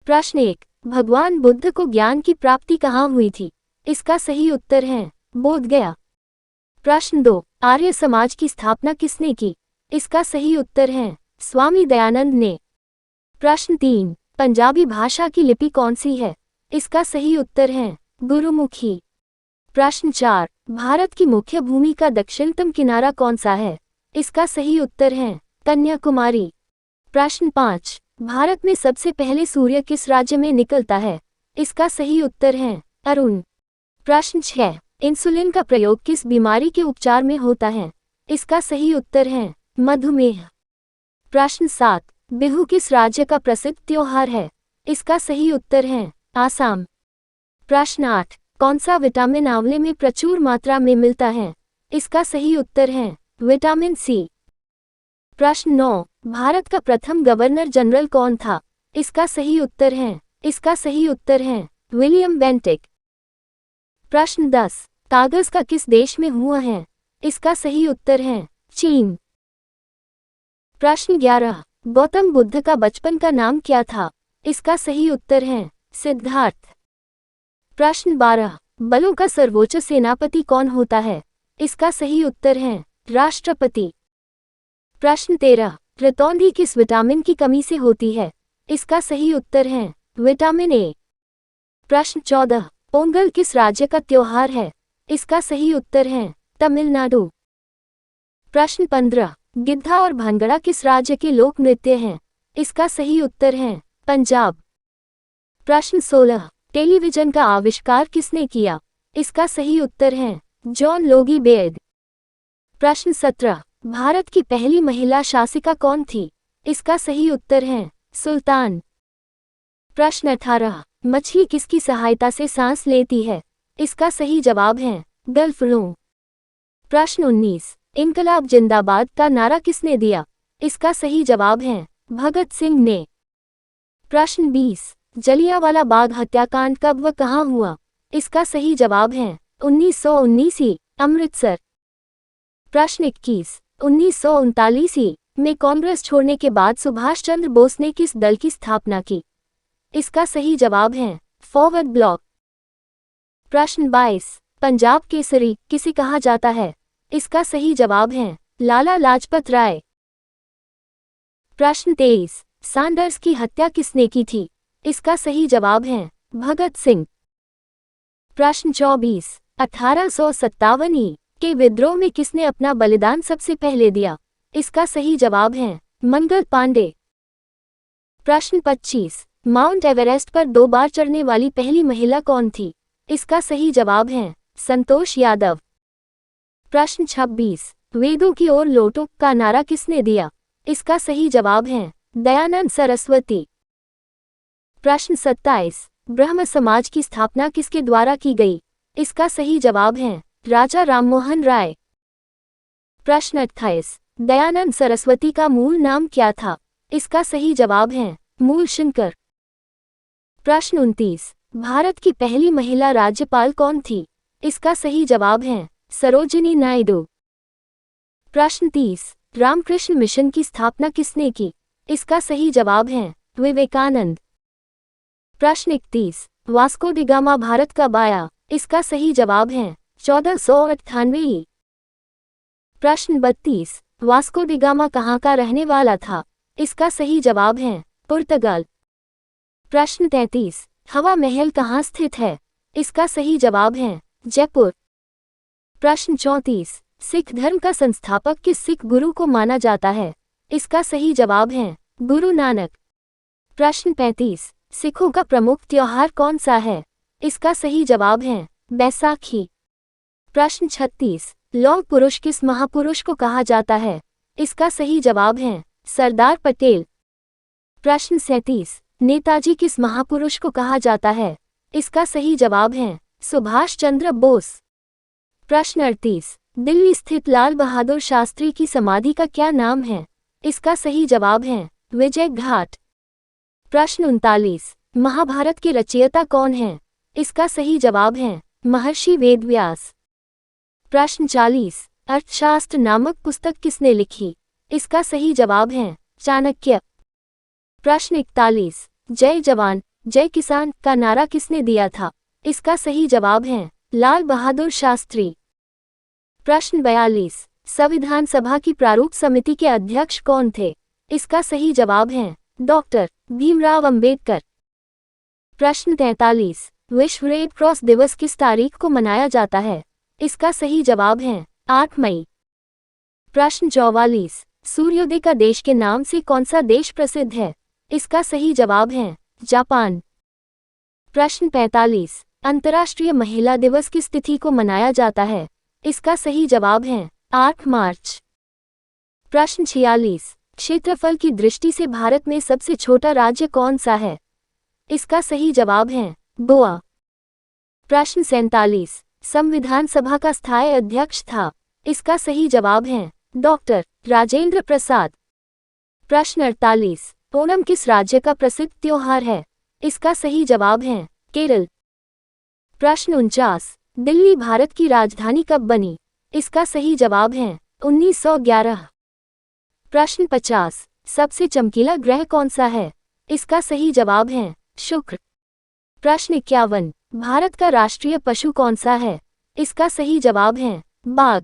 प्रश्न 1, भगवान बुद्ध को ज्ञान की प्राप्ति कहाँ हुई थी? इसका सही उत्तर है बोध गया। प्रश्न 2, आर्य समाज की स्थापना किसने की? इसका सही उत्तर है स्वामी दयानंद ने। प्रश्न 3, पंजाबी भाषा की लिपि कौन सी है? इसका सही उत्तर है गुरुमुखी। प्रश्न 4, भारत की मुख्य भूमि का दक्षिणतम किनारा कौन सा है? इसका सही उत्तर है कन्याकुमारी। प्रश्न 5, भारत में सबसे पहले सूर्य किस राज्य में निकलता है? इसका सही उत्तर है अरुण। प्रश्न 6, इंसुलिन का प्रयोग किस बीमारी के उपचार में होता है? इसका सही उत्तर है मधुमेह। प्रश्न 7, बिहू किस राज्य का प्रसिद्ध त्योहार है? इसका सही उत्तर है आसाम। प्रश्न 8, कौन सा विटामिन आंवले में प्रचुर मात्रा में मिलता है? इसका सही उत्तर है विटामिन सी। प्रश्न 9, भारत का प्रथम गवर्नर जनरल कौन था? इसका सही उत्तर है विलियम बेंटिक। प्रश्न 10, कागज का किस देश में हुआ है? इसका सही उत्तर है चीन। प्रश्न 11, गौतम बुद्ध का बचपन का नाम क्या था? इसका सही उत्तर है सिद्धार्थ। प्रश्न 12, बलों का सर्वोच्च सेनापति कौन होता है? इसका सही उत्तर है राष्ट्रपति। प्रश्न 13, रतौंधी किस विटामिन की कमी से होती है? इसका सही उत्तर है विटामिन ए। प्रश्न 14, पोंगल किस राज्य का त्योहार है? इसका सही उत्तर है तमिलनाडु। प्रश्न 15, गिद्धा और भंगड़ा किस राज्य के लोक नृत्य हैं? इसका सही उत्तर है पंजाब। प्रश्न 16, टेलीविजन का आविष्कार किसने किया? इसका सही उत्तर है जॉन लोगी बेयर्ड। प्रश्न 17, भारत की पहली महिला शासिका कौन थी? इसका सही उत्तर है सुल्तान। प्रश्न 18, मछली किसकी सहायता से सांस लेती है? इसका सही जवाब है गल्फड़ों। प्रश्न 19, इनकलाब जिंदाबाद का नारा किसने दिया? इसका सही जवाब है भगत सिंह ने। प्रश्न 20, जलियांवाला बाग हत्याकांड कब व कहाँ हुआ? इसका सही जवाब है 1919 अमृतसर। प्रश्न 21, 1939 में कांग्रेस छोड़ने के बाद सुभाष चंद्र बोस ने किस दल की स्थापना की? इसका सही जवाब है फॉरवर्ड ब्लॉक। प्रश्न 22, पंजाब केसरी किसे कहा जाता है? इसका सही जवाब है लाला लाजपत राय। प्रश्न 23, सैंडर्स की हत्या किसने की थी? इसका सही जवाब है भगत सिंह। प्रश्न 24, 1857 के विद्रोह में किसने अपना बलिदान सबसे पहले दिया? इसका सही जवाब है मंगल पांडे। प्रश्न 25, माउंट एवरेस्ट पर 2 बार चढ़ने वाली पहली महिला कौन थी? इसका सही जवाब है संतोष यादव। प्रश्न 26, वेदों की ओर लौटो का नारा किसने दिया? इसका सही जवाब है दयानंद सरस्वती। प्रश्न 27, ब्रह्म समाज की स्थापना किसके द्वारा की गई? इसका सही जवाब है राजा राममोहन राय। प्रश्न 28, दयानंद सरस्वती का मूल नाम क्या था? इसका सही जवाब है मूलशंकर। प्रश्न 29, भारत की पहली महिला राज्यपाल कौन थी? इसका सही जवाब है सरोजिनी नायडू। प्रश्न 30, रामकृष्ण मिशन की स्थापना किसने की? इसका सही जवाब है विवेकानंद। प्रश्न 31, वास्को डी गामा भारत कब आया? इसका सही जवाब है 1498। प्रश्न 32, वास्को डी गामा कहाँ का रहने वाला था? इसका सही जवाब है पुर्तगाल। प्रश्न 33, हवा महल कहाँ स्थित है? इसका सही जवाब है जयपुर। प्रश्न 34, सिख धर्म का संस्थापक किस सिख गुरु को माना जाता है? इसका सही जवाब है गुरु नानक। प्रश्न 35, सिखों का प्रमुख त्योहार कौन सा है? इसका सही जवाब है बैसाखी। प्रश्न 36, लौह पुरुष किस महापुरुष को कहा जाता है? इसका सही जवाब है सरदार पटेल। प्रश्न 37, नेताजी किस महापुरुष को कहा जाता है? इसका सही जवाब है सुभाष चंद्र बोस। प्रश्न 38, दिल्ली स्थित लाल बहादुर शास्त्री की समाधि का क्या नाम है? इसका सही जवाब है विजय घाट। प्रश्न 39, महाभारत के रचयिता कौन है? इसका सही जवाब है महर्षि वेदव्यास। प्रश्न 40, अर्थशास्त्र नामक पुस्तक किसने लिखी? इसका सही जवाब है चाणक्य। प्रश्न 41, जय जवान जय किसान का नारा किसने दिया था? इसका सही जवाब है लाल बहादुर शास्त्री। प्रश्न 42, संविधान सभा की प्रारूप समिति के अध्यक्ष कौन थे? इसका सही जवाब है डॉक्टर भीमराव अंबेडकर। प्रश्न 43, विश्व रेड क्रॉस दिवस किस तारीख को मनाया जाता है? इसका सही जवाब है 8 मई। प्रश्न 44, सूर्योदय का देश के नाम से कौन सा देश प्रसिद्ध है? इसका सही जवाब है जापान। प्रश्न 45, अंतर्राष्ट्रीय महिला दिवस किस तिथि को मनाया जाता है? इसका सही जवाब है 8 मार्च। प्रश्न 46, क्षेत्रफल की दृष्टि से भारत में सबसे छोटा राज्य कौन सा है? इसका सही जवाब है गोवा। प्रश्न 47, संविधान सभा का स्थायी अध्यक्ष था? इसका सही जवाब है डॉक्टर राजेंद्र प्रसाद। प्रश्न 48, ओणम किस राज्य का प्रसिद्ध त्योहार है? इसका सही जवाब है केरल। प्रश्न 49, दिल्ली भारत की राजधानी कब बनी? इसका सही जवाब है 1911। प्रश्न 50, सबसे चमकीला ग्रह कौन सा है? इसका सही जवाब है शुक्र। प्रश्न 51, भारत का राष्ट्रीय पशु कौन सा है? इसका सही जवाब है बाघ।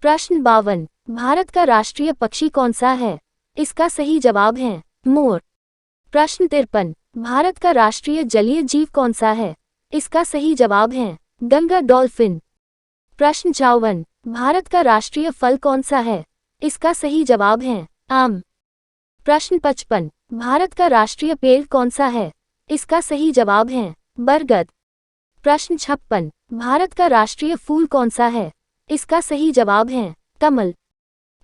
प्रश्न 52, भारत का राष्ट्रीय पक्षी कौन सा है? इसका सही जवाब है मोर। प्रश्न 53, भारत का राष्ट्रीय जलीय जीव कौन सा है? इसका सही जवाब है गंगा डॉल्फिन। प्रश्न 54, भारत का राष्ट्रीय फल कौन सा है? इसका सही जवाब है आम। प्रश्न 55, भारत का राष्ट्रीय पेड़ कौन सा है? इसका सही जवाब है बरगद। प्रश्न 56, भारत का राष्ट्रीय फूल कौन सा है? इसका सही जवाब है कमल।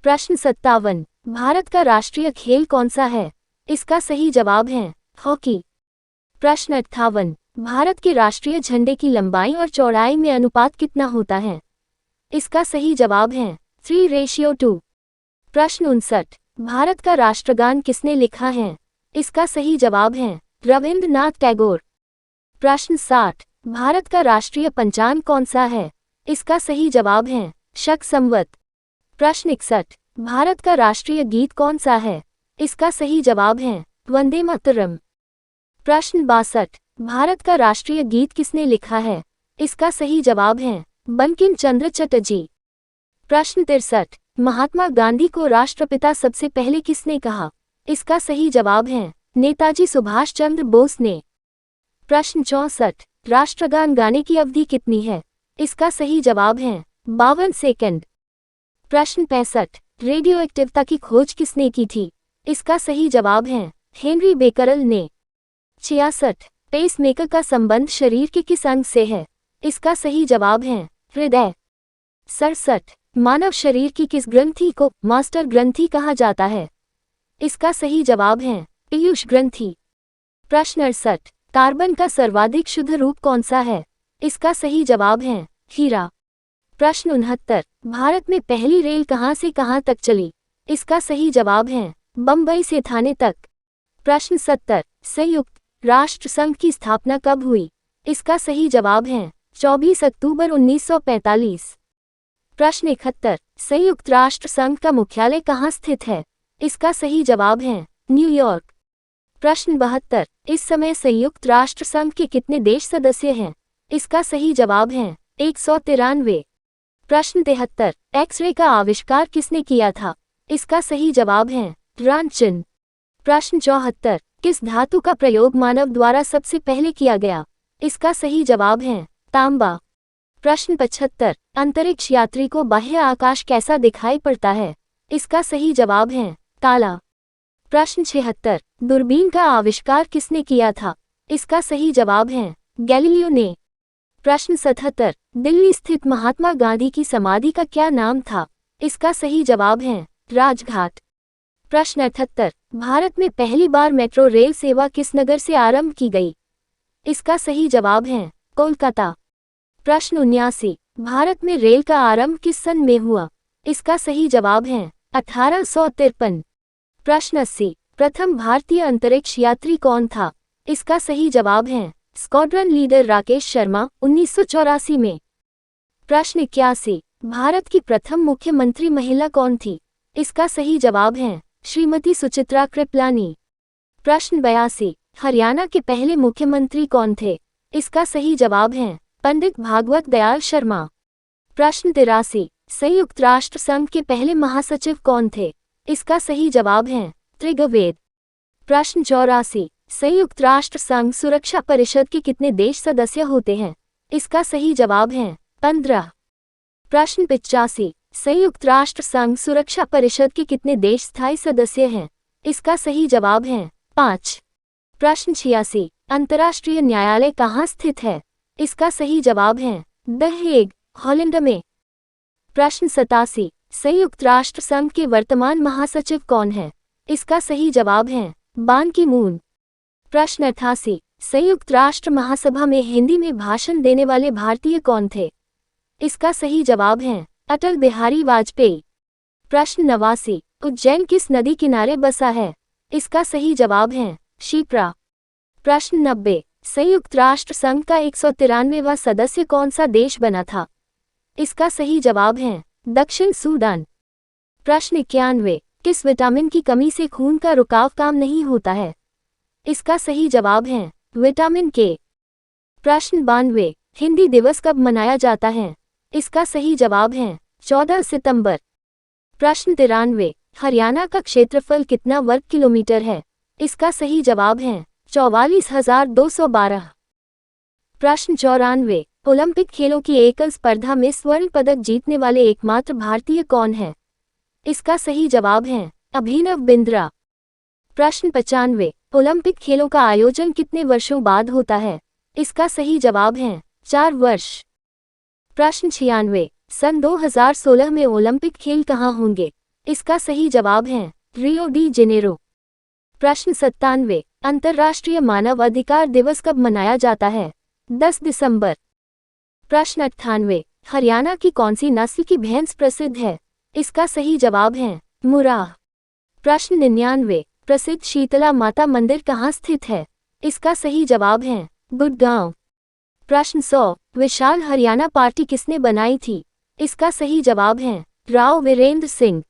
प्रश्न 57, भारत का राष्ट्रीय खेल कौन सा है? इसका सही जवाब है हॉकी। प्रश्न 58, भारत के राष्ट्रीय झंडे की लंबाई और चौड़ाई में अनुपात कितना होता है? इसका सही जवाब है 3:2। प्रश्न 59, भारत का राष्ट्रगान किसने लिखा है? इसका सही जवाब है रविंद्रनाथ टैगोर। प्रश्न 60, भारत का राष्ट्रीय पंचांग कौन सा है? इसका सही जवाब है शक संवत। प्रश्न 61, भारत का राष्ट्रीय गीत कौन सा है? इसका सही जवाब है वंदे मातरम। प्रश्न 62, भारत का राष्ट्रीय गीत किसने लिखा है? इसका सही जवाब है बंकिम चंद्र चटर्जी। प्रश्न 63, महात्मा गांधी को राष्ट्रपिता सबसे पहले किसने कहा? इसका सही जवाब है नेताजी सुभाष चंद्र बोस ने। प्रश्न 64, राष्ट्रगान गाने की अवधि कितनी है? इसका सही जवाब है 52 सेकंड। प्रश्न 65, रेडियो एक्टिविटी की खोज किसने की थी? इसका सही जवाब है हेनरी बेकरल ने। 66, पेसमेकर का संबंध शरीर के किस अंग से है? इसका सही जवाब है हृदय। 67, मानव शरीर की किस ग्रंथि को मास्टर ग्रंथि कहा जाता है? इसका सही जवाब है पीयूष ग्रंथि। प्रश्न 68, कार्बन का सर्वाधिक शुद्ध रूप कौन सा है? इसका सही जवाब है हीरा। प्रश्न 69, भारत में पहली रेल कहां से कहां तक चली? इसका सही जवाब है बंबई से थाने तक। प्रश्न 70, संयुक्त राष्ट्र संघ की स्थापना कब हुई? इसका सही जवाब है 24 अक्टूबर 1945। प्रश्न 71, संयुक्त राष्ट्र संघ का मुख्यालय कहाँ स्थित है? इसका सही जवाब है न्यूयॉर्क। प्रश्न 72, इस समय संयुक्त राष्ट्र संघ के कितने देश सदस्य हैं? इसका सही जवाब है 193। प्रश्न 73, एक्सरे का आविष्कार किसने किया था? इसका सही जवाब है रामचंद्र। प्रश्न 74, किस धातु का प्रयोग मानव द्वारा सबसे पहले किया गया? इसका सही जवाब है तांबा। प्रश्न 75, अंतरिक्ष यात्री को बाह्य आकाश कैसा दिखाई पड़ता है? इसका सही जवाब है काला। प्रश्न 76, दूरबीन का आविष्कार किसने किया था? इसका सही जवाब है गैलीलियो ने। प्रश्न 77, दिल्ली स्थित महात्मा गांधी की समाधि का क्या नाम था? इसका सही जवाब है राजघाट। प्रश्न 78, भारत में पहली बार मेट्रो रेल सेवा किस नगर से आरंभ की गई? इसका सही जवाब है कोलकाता। प्रश्न 79, भारत में रेल का आरंभ किस सन में हुआ? इसका सही जवाब है 1853। प्रश्न 80, प्रथम भारतीय अंतरिक्ष यात्री कौन था? इसका सही जवाब है स्क्वाड्रन लीडर राकेश शर्मा 1984 में। प्रश्न 81, भारत की प्रथम मुख्यमंत्री महिला कौन थी? इसका सही जवाब है श्रीमती सुचित्रा कृपलानी। प्रश्न 82, हरियाणा के पहले मुख्यमंत्री कौन थे? इसका सही जवाब है पंडित भागवत दयाल शर्मा। प्रश्न 83, संयुक्त राष्ट्र संघ के पहले महासचिव कौन थे? इसका सही जवाब है त्रिगवेद। प्रश्न 84, संयुक्त राष्ट्र संघ सुरक्षा परिषद के कितने देश सदस्य होते हैं? इसका सही जवाब है 15। प्रश्न 85, संयुक्त राष्ट्र संघ सुरक्षा परिषद के कितने देश स्थायी सदस्य हैं? इसका सही जवाब है 5। प्रश्न 86, अंतर्राष्ट्रीय न्यायालय कहाँ स्थित है? इसका सही जवाब है द हेग, हॉलैंड में। प्रश्न 87, संयुक्त राष्ट्र संघ के वर्तमान महासचिव कौन है? इसका सही जवाब है बान की मून। प्रश्न 88, संयुक्त राष्ट्र महासभा में हिंदी में भाषण देने वाले भारतीय कौन थे? इसका सही जवाब है अटल बिहारी वाजपेयी। प्रश्न 89, उज्जैन किस नदी किनारे बसा है? इसका सही जवाब है शिप्रा। प्रश्न 90, संयुक्त राष्ट्र संघ का 193वां सदस्य कौन सा देश बना था? इसका सही जवाब है दक्षिण सूडान। प्रश्न 91, किस विटामिन की कमी से खून का रुकाव काम नहीं होता है? इसका सही जवाब है विटामिन के। प्रश्न 92, हिंदी दिवस कब मनाया जाता है? इसका सही जवाब है 14 सितंबर। प्रश्न 93, हरियाणा का क्षेत्रफल कितना वर्ग किलोमीटर है? इसका सही जवाब है 44,212। प्रश्न 94, ओलंपिक खेलों की एकल स्पर्धा में स्वर्ण पदक जीतने वाले एकमात्र भारतीय कौन है? इसका सही जवाब है अभिनव बिंद्रा। प्रश्न 95, ओलंपिक खेलों का आयोजन कितने वर्षों बाद होता है? इसका सही जवाब है 4 वर्ष। प्रश्न 96, सन 2016 में ओलंपिक खेल कहाँ होंगे? इसका सही जवाब है रियो डी जेनेरो। प्रश्न 97, अंतर्राष्ट्रीय मानव अधिकार दिवस कब मनाया जाता है? 10 दिसंबर। प्रश्न 98, हरियाणा की कौन सी नस्ल की भैंस प्रसिद्ध है? इसका सही जवाब है मुराह। प्रश्न 99, प्रसिद्ध शीतला माता मंदिर कहाँ स्थित है? इसका सही जवाब है गुड़गांव। प्रश्न 100, विशाल हरियाणा पार्टी किसने बनाई थी? इसका सही जवाब है राव वीरेंद्र सिंह।